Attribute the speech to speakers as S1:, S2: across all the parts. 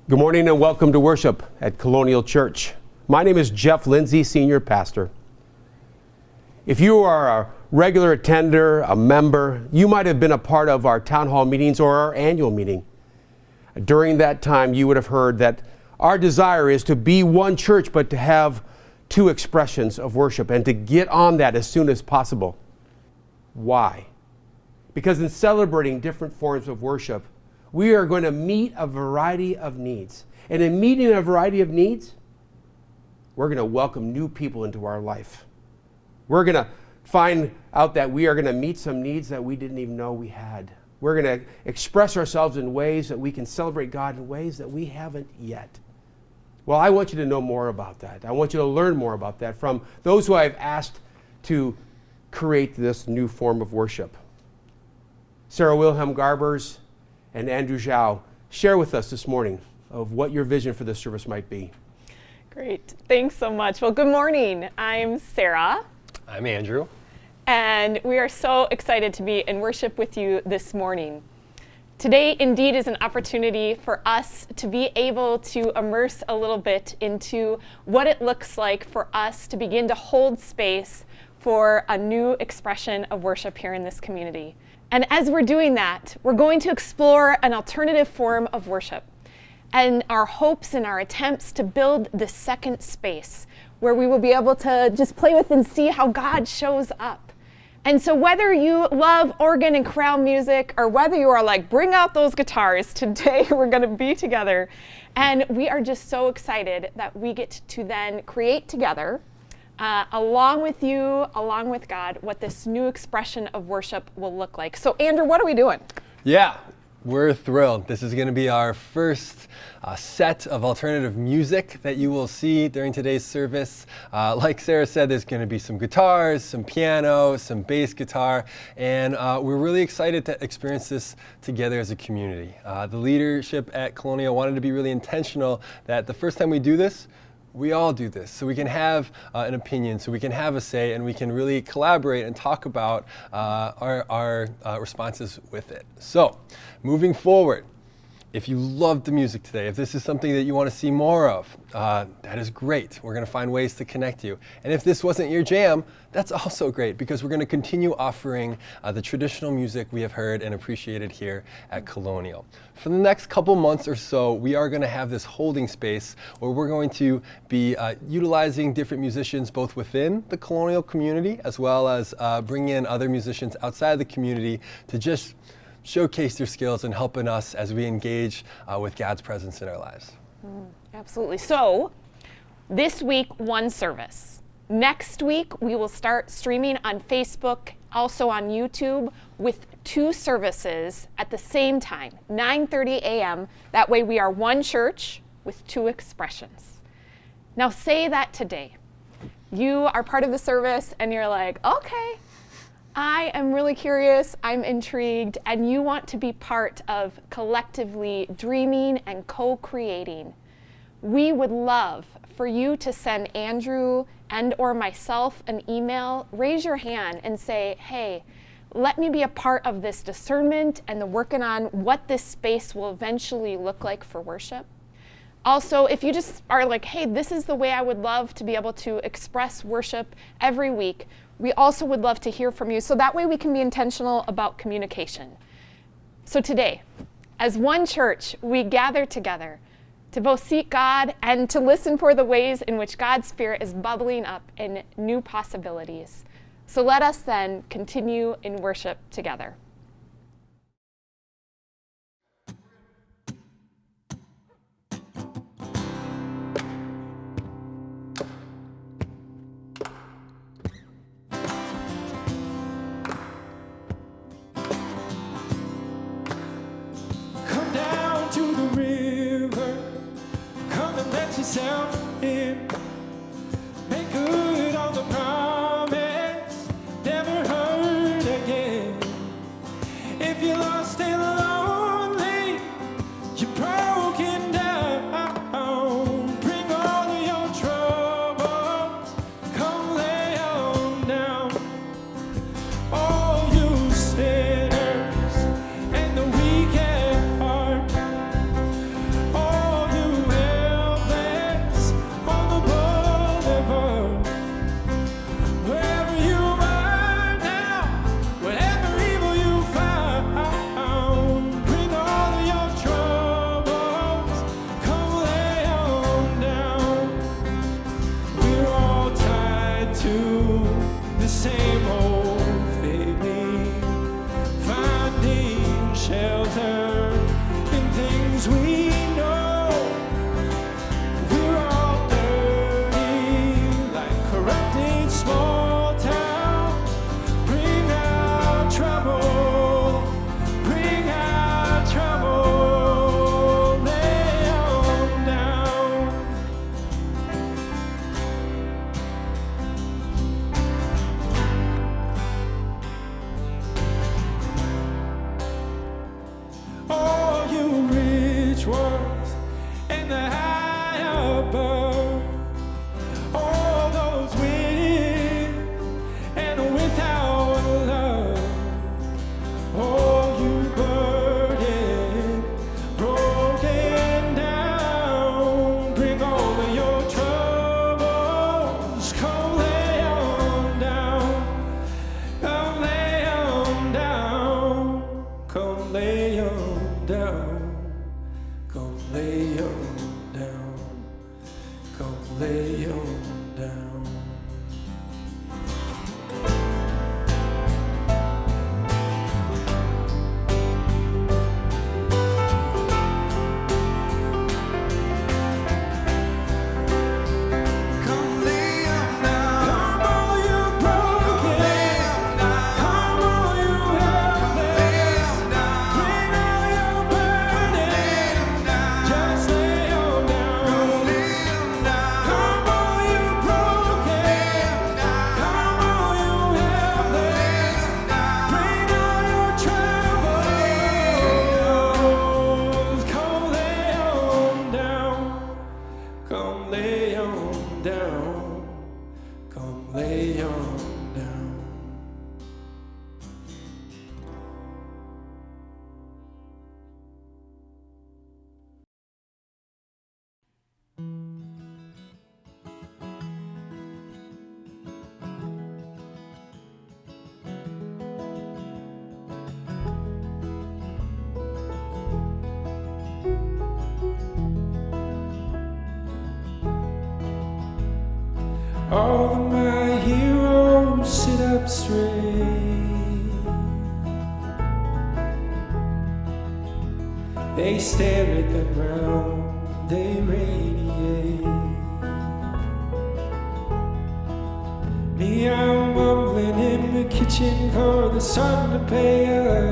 S1: Good morning and welcome to worship at Colonial Church. My name is Jeff Lindsay, Senior Pastor. If you are a regular attender, a member, you might have been a part of our town hall meetings or our annual meeting. During that time, you would have heard that our desire is to be one church, but to have two expressions of worship and to get on that as soon as possible. Why? Because in celebrating different forms of worship, we are going to meet a variety of needs. And in meeting a variety of needs, we're going to welcome new people into our life. We're going to find out that we are going to meet some needs that we didn't even know we had. We're going to express ourselves in ways that we can celebrate God in ways that we haven't yet. Well, I want you to know more about that. I want you to learn more about that from those who I've asked to create this new form of worship. Sarah Wilhelm Garbers and Andrew Zhao, share with us this morning of what your vision for this service might be.
S2: Great. Thanks so much. Well, good morning. I'm Sarah.
S3: I'm Andrew.
S2: And we are so excited to be in worship with you this morning. Today, indeed, is an opportunity for us to be able to immerse a little bit into what it looks like for us to begin to hold space for a new expression of worship here in this community. And as we're doing that, we're going to explore an alternative form of worship and our hopes and our attempts to build this second space where we will be able to just play with and see how God shows up. And so whether you love organ and chorale music or whether you are like, bring out those guitars, today we're going to be together. And we are just so excited that we get to then create together along with you, along with God, what this new expression of worship will look like. So Andrew, what are we doing?
S3: Yeah, we're thrilled. This is going to be our first set of alternative music that you will see during today's service. Like Sarah said, there's going to be some guitars, some piano, some bass guitar, and we're really excited to experience this together as a community. The leadership at Colonial wanted to be really intentional that the first time we do this, we all do this, so we can have an opinion, so we can have a say, and we can really collaborate and talk about our responses with it. So, moving forward, if you loved the music today, if this is something that you want to see more of, that is great. We're going to find ways to connect you. And if this wasn't your jam, that's also great because we're going to continue offering the traditional music we have heard and appreciated here at Colonial. For the next couple months or so, we are going to have this holding space where we're going to be utilizing different musicians both within the Colonial community as well as bringing in other musicians outside the community to just showcase their skills and helping us as we engage with God's presence in our lives.
S2: Absolutely. So this week, one service. Next week, we will start streaming on Facebook, also on YouTube, with two services at the same time, 9:30 a.m. That way we are one church with two expressions. Now say that today. You are part of the service and you're like, okay, I am really curious, I'm intrigued, and you want to be part of collectively dreaming and co-creating. We would love for you to send Andrew and or myself an email, raise your hand and say, hey, let me be a part of this discernment and the working on what this space will eventually look like for worship. Also, if you just are like, hey, this is the way I would love to be able to express worship every week, we also would love to hear from you, so that way we can be intentional about communication. So today, as one church, we gather together to both seek God and to listen for the ways in which God's Spirit is bubbling up in new possibilities. So let us then continue in worship together.
S4: Yourself in, make good on the promise, never hurt again. If you're lost and lonely, you're broken down, bring all of your troubles, come lay on down. All you sinners and the weak at heart, all you 'cause we know we're all dirty, like corrupted small towns. Bring out trouble, bring out trouble, lay on down. All you rich ones in the high above, all those with and without love, all you burdened, broken down, bring all of your troubles, come lay on down, come lay on down, come lay on down, come lay on down, come lay on down. Come lay on down. Come on, you broken. Come on, you helpless. Bring all your burden. Just lay on down. Come on, you broken. Come on, you helpless. Bring all your troubles. Come lay on down. Come lay on down. Come lay on down. All of my heroes sit up straight. They stare at the ground, they radiate. Me, I'm mumbling in the kitchen for the sun to pay us.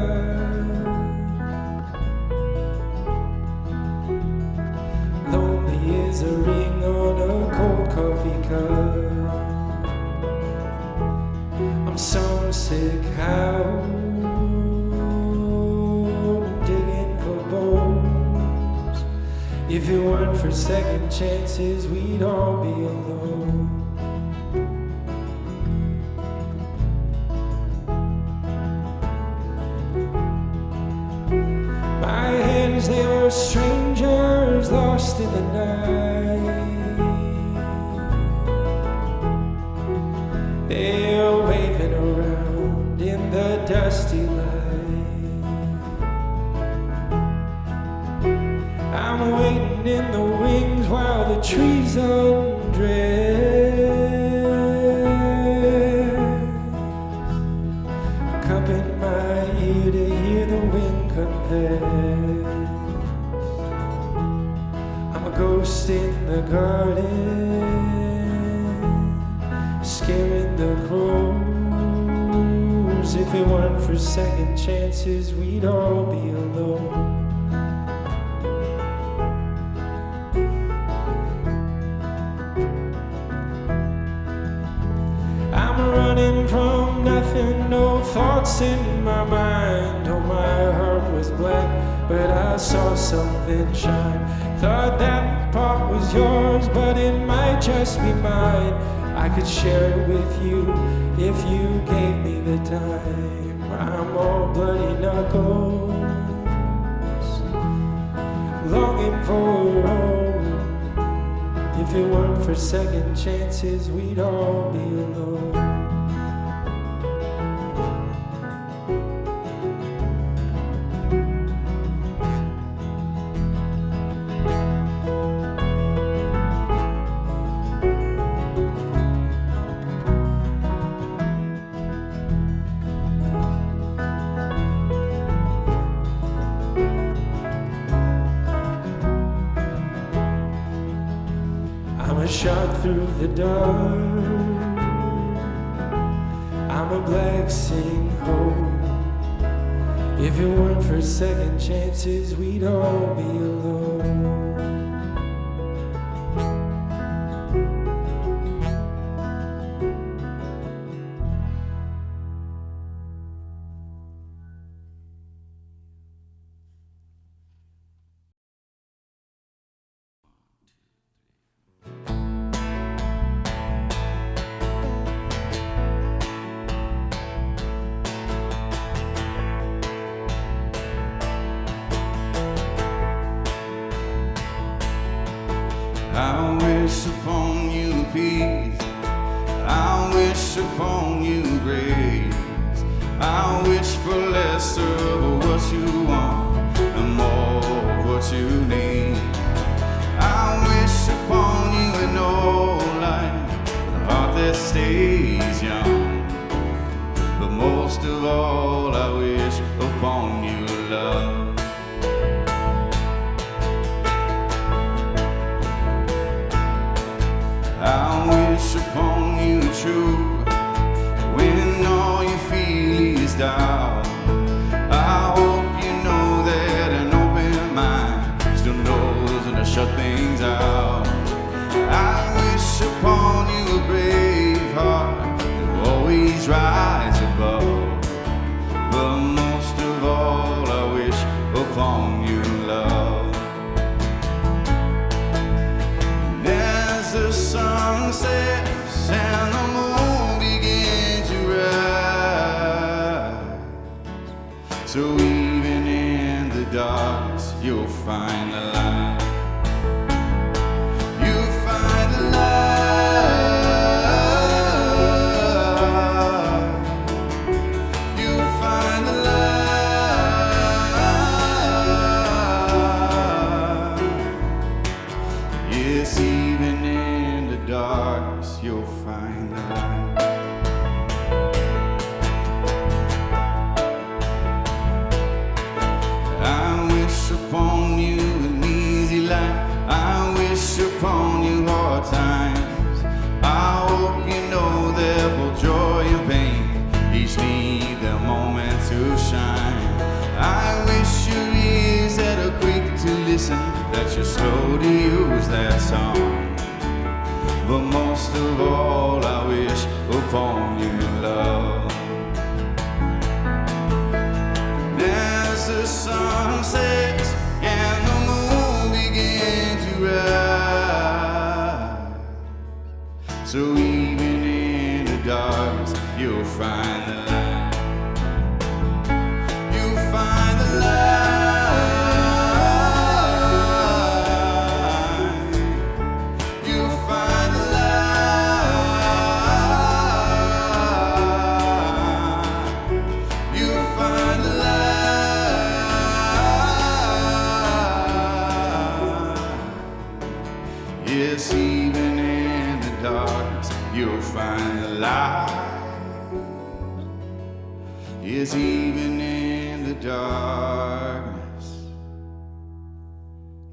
S4: Lonely is a ring on a cold coffee cup. I'm so sick, how digging for bones. If it weren't for second chances, we'd all be alone. My hands, they were strangers lost in the night. They're waving around in the dusty light. I'm waiting in the wings while the trees undress. Cup in my ear to hear the wind confess. I'm a ghost in the garden, scaring the crows. If it weren't for second chances, we'd all be alone. I'm running from nothing, no thoughts in my mind. Oh, my heart was black, but I saw something shine. Thought that part was yours, but it might just be mine. I could share it with you if you gave me the time. I'm all bloody knuckles, longing for home. If it weren't for second chances, we'd all be alone. a shot through the dark. I'm a black sinkhole. If it weren't for second chances, we'd all be alone.
S5: I wish upon you peace, I wish upon you grace, I wish for less of what you want and more of what you need. I wish upon you an old life, a heart that stays young, but most of all I wish upon you love. I wish upon you truth when all you feel is doubt. I hope you know that an open mind still knows how to shut things out. I wish upon you a brave heart that will always rise above, but most of all I wish upon you love. The sun sets and the moon begins to rise, so even in the darkness you'll find the light. You'll find the light. You'll find the light. Yes, even in the darkness you'll find the light. I wish upon you an easy life, I wish upon you hard times. I hope you know that both joy and pain each need their moment to shine. I wish your ears that are quick to listen, that you're slow to use that song, but most of all I wish upon you love. As the sun sets and the moon begins to rise, so even in the darkness you'll find the light. You'll find the light. Yes, even in the darkness you'll find the light. Yes, even in the darkness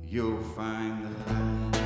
S5: you'll find the light.